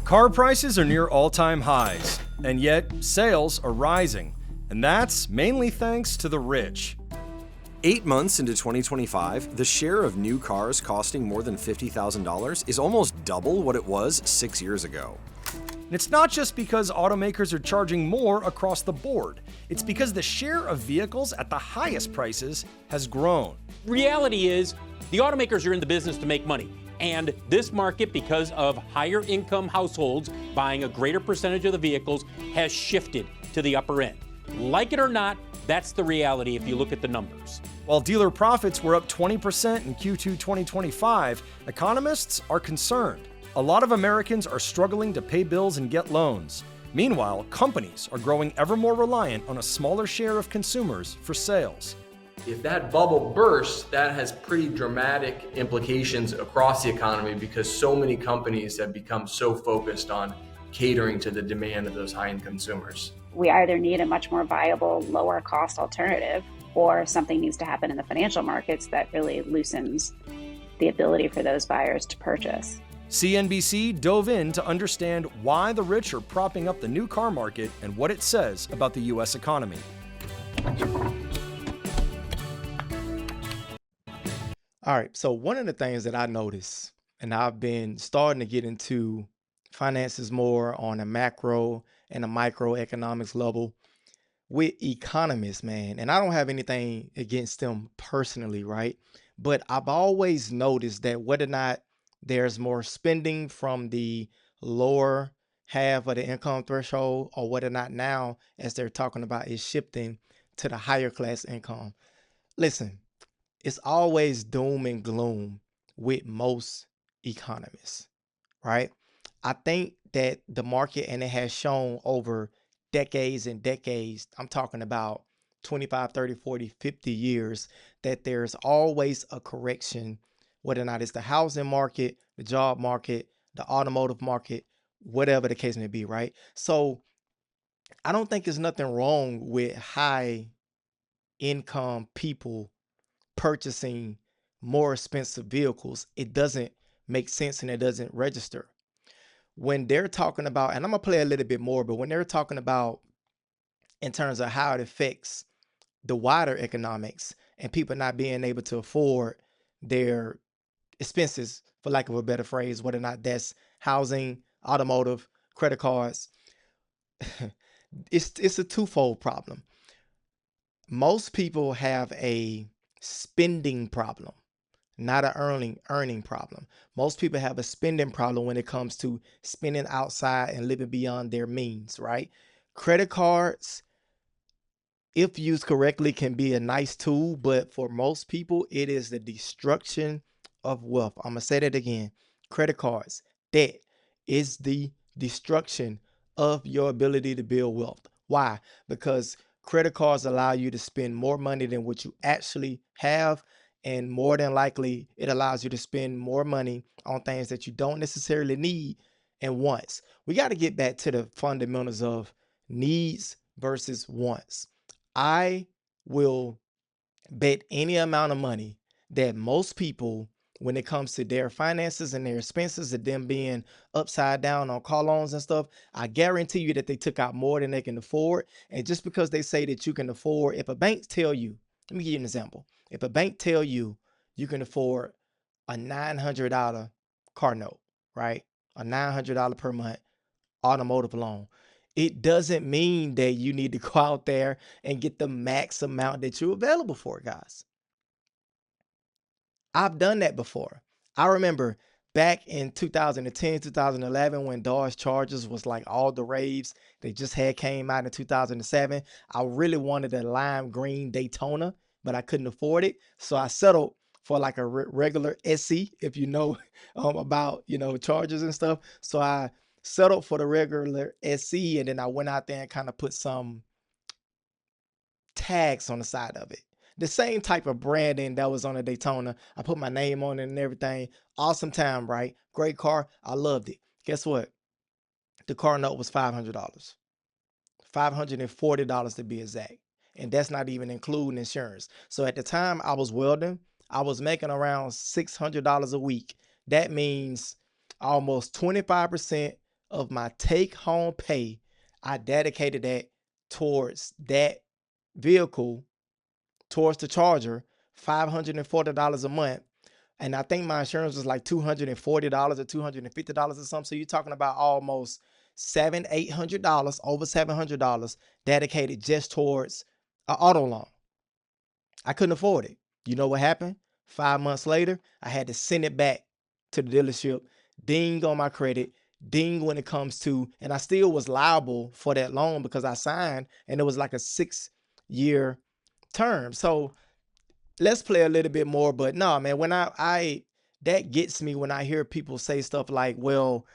Car prices are near all-time highs, and yet sales are rising, and that's mainly thanks to the rich. 8 months into 2025, the share of new cars costing more than $50,000 is almost double what it was 6 years ago. And it's not just because automakers are charging more across the board. It's because the share of vehicles at the highest prices has grown. Reality is, the automakers are in the business to make money. And this market, because of higher income households buying a greater percentage of the vehicles, has shifted to the upper end. Like it or not, that's the reality if you look at the numbers. While dealer profits were up 20% in Q2 2025, economists are concerned. A lot of Americans are struggling to pay bills and get loans. Meanwhile, companies are growing ever more reliant on a smaller share of consumers for sales. If that bubble bursts, that has pretty dramatic implications across the economy because so many companies have become so focused on catering to the demand of those high-end consumers. We either need a much more viable, lower cost alternative, or something needs to happen in the financial markets that really loosens the ability for those buyers to purchase. CNBC dove in to understand why the rich are propping up the new car market and what it says about the U.S. economy. All right, so one of the things that I noticed, and I've been starting to get into finances more on a macro and a microeconomics level with economists, man. And I don't have anything against them personally, right? But I've always noticed that whether or not there's more spending from the lower half of the income threshold, or whether or not now, as they're talking about, is shifting to the higher class income. Listen, it's always doom and gloom with most economists, right? I think that the market, and it has shown over decades and decades, I'm talking about 25, 30, 40, 50 years, that there's always a correction, whether or not it's the housing market, the job market, the automotive market, whatever the case may be, right? So I don't think there's nothing wrong with high income people purchasing more expensive vehicles. It doesn't make sense and it doesn't register. When they're talking about, and I'm gonna play a little bit more, but when they're talking about in terms of how it affects the wider economics and people not being able to afford their expenses, for lack of a better phrase, whether or not that's housing, automotive, credit cards, it's a twofold problem. Most people have a spending problem, not an earning problem. Most people have a spending problem when it comes to spending outside and living beyond their means, right? Credit cards, if used correctly, can be a nice tool, but for most people, it is the destruction of wealth. I'm gonna say that again. Credit cards, debt is the destruction of your ability to build wealth. Why? Because credit cards allow you to spend more money than what you actually have, and more than likely, it allows you to spend more money on things that you don't necessarily need and wants. We got to get back to the fundamentals of needs versus wants. I will bet any amount of money that most people, when it comes to their finances and their expenses and them being upside down on car loans and stuff, I guarantee you that they took out more than they can afford. And just because they say that you can afford, if a bank tell you, let me give you an example. If a bank tell you you can afford a $900 car note, right? A $900 per month automotive loan, it doesn't mean that you need to go out there and get the max amount that you're available for, guys. I've done that before. I remember back in 2010, 2011, when Dodge Chargers was like all the raves. They just had came out in 2007. I really wanted a lime green Daytona, but I couldn't afford it. So I settled for like a regular SC, if you know about, Chargers and stuff. So I settled for the regular SC, and then I went out there and kind of put some tags on the side of it. The same type of branding that was on the Daytona. I put my name on it and everything. Awesome time, right? Great car. I loved it. Guess what? The car note was $500. $540 to be exact. And that's not even including insurance. So at the time I was welding, I was making around $600 a week. That means almost 25% of my take home pay, I dedicated that towards that vehicle, towards the charger, $540 a month. And I think my insurance was like $240 or $250 or something. So you're talking about almost $800, over $700 dedicated just towards an auto loan. I couldn't afford it. You know what happened? 5 months later, I had to send it back to the dealership, ding on my credit, ding when it comes to, and I still was liable for that loan because I signed and it was like a 6-year term. So let's play a little bit more. But no, man, when I that gets me when I hear people say stuff like, well,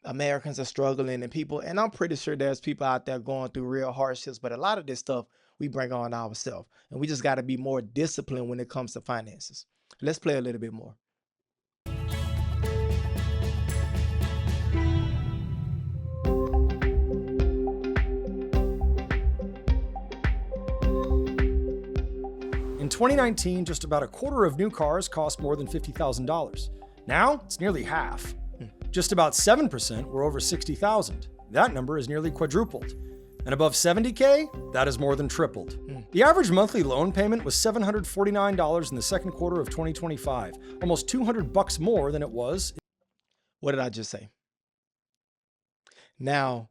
Americans are struggling and people, and I'm pretty sure there's people out there going through real hardships, but a lot of this stuff we bring on ourselves. And we just got to be more disciplined when it comes to finances. Let's play a little bit more. In 2019, just about a quarter of new cars cost more than $50,000. Now, it's nearly half. Just about 7% were over $60,000. That number has nearly quadrupled. And above $70K, that has more than tripled. The average monthly loan payment was $749 in the second quarter of 2025, almost $200 more than it was. What did I just say? Now,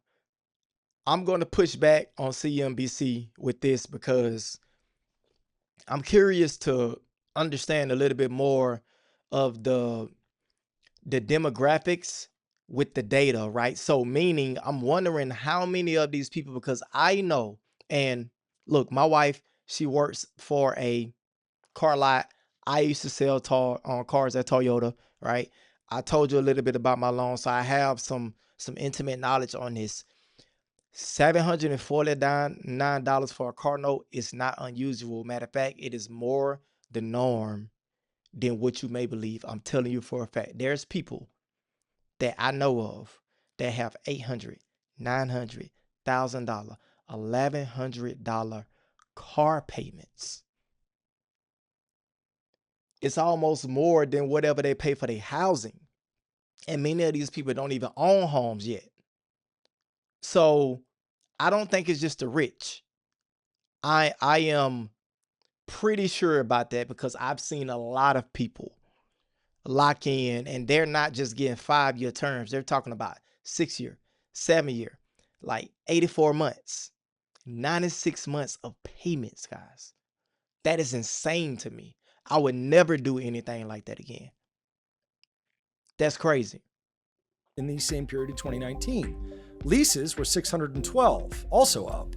I'm going to push back on CNBC with this because I'm curious to understand a little bit more of the demographics with the data, right? So meaning I'm wondering how many of these people, because I know, and look, my wife, she works for a car lot. I used to sell cars at Toyota, right? I told you a little bit about my loan, so I have some intimate knowledge on this. $749 for a car note is not unusual. Matter of fact, it is more the norm than what you may believe. I'm telling you for a fact. There's people that I know of that have $800, $900, $1,000, $1,100 car payments. It's almost more than whatever they pay for their housing. And many of these people don't even own homes yet. So I don't think it's just the rich. I am pretty sure about that because I've seen a lot of people lock in and they're not just getting 5-year terms. They're talking about 6-year, 7-year, like 84 months, 96 months of payments, guys. That is insane to me. I would never do anything like that again. That's crazy. In the same period of 2019. Leases were $612, also up.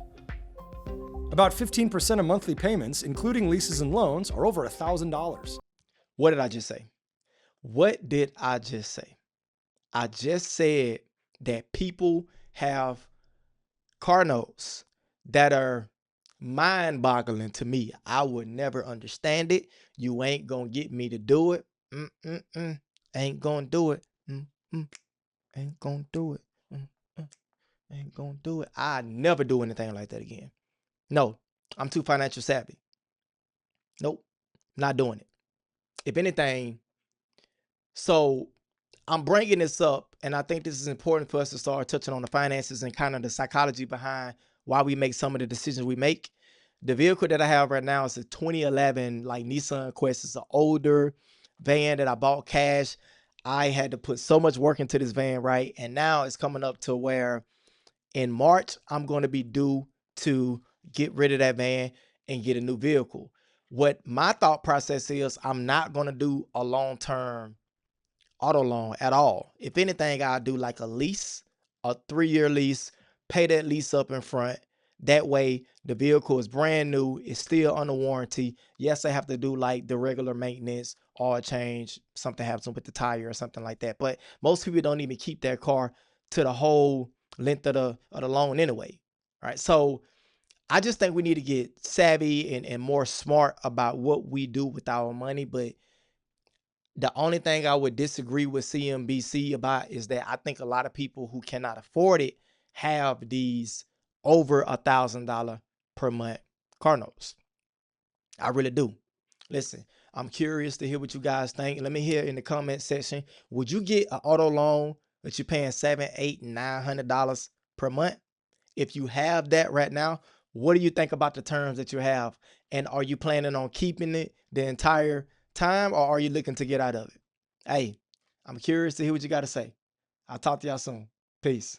About 15% of monthly payments, including leases and loans, are over $1,000. What did I just say? What did I just say? I just said that people have car notes that are mind-boggling to me. I would never understand it. You ain't gonna get me to do it. Ain't gonna do it. Ain't gonna do it. Ain't gonna do it. I never do anything like that again. No, I'm too financial savvy. Nope, not doing it. If anything, so I'm bringing this up, and I think this is important for us to start touching on the finances and kind of the psychology behind why we make some of the decisions we make. The vehicle that I have right now is a 2011 like Nissan Quest. It's an older van that I bought cash. I had to put so much work into this van, right? And now it's coming up to where in March, I'm going to be due to get rid of that van and get a new vehicle. What my thought process is, I'm not going to do a long-term auto loan at all. If anything, I'll do like a lease, a 3-year lease, pay that lease up in front. That way, the vehicle is brand new. It's still under warranty. Yes, I have to do like the regular maintenance, oil change, something happens with the tire or something like that. But most people don't even keep their car to the whole length of the loan anyway. Right. So I just think we need to get savvy and more smart about what we do with our money. But the only thing I would disagree with CNBC about is that I think a lot of people who cannot afford it have these over $1,000 per month car notes. I really do. Listen, I'm curious to hear what you guys think. Let me hear in the comment section. Would you get an auto loan but you're paying $700, $800, $900 per month. If you have that right now, what do you think about the terms that you have? And are you planning on keeping it the entire time, or are you looking to get out of it? Hey, I'm curious to hear what you got to say. I'll talk to y'all soon. Peace.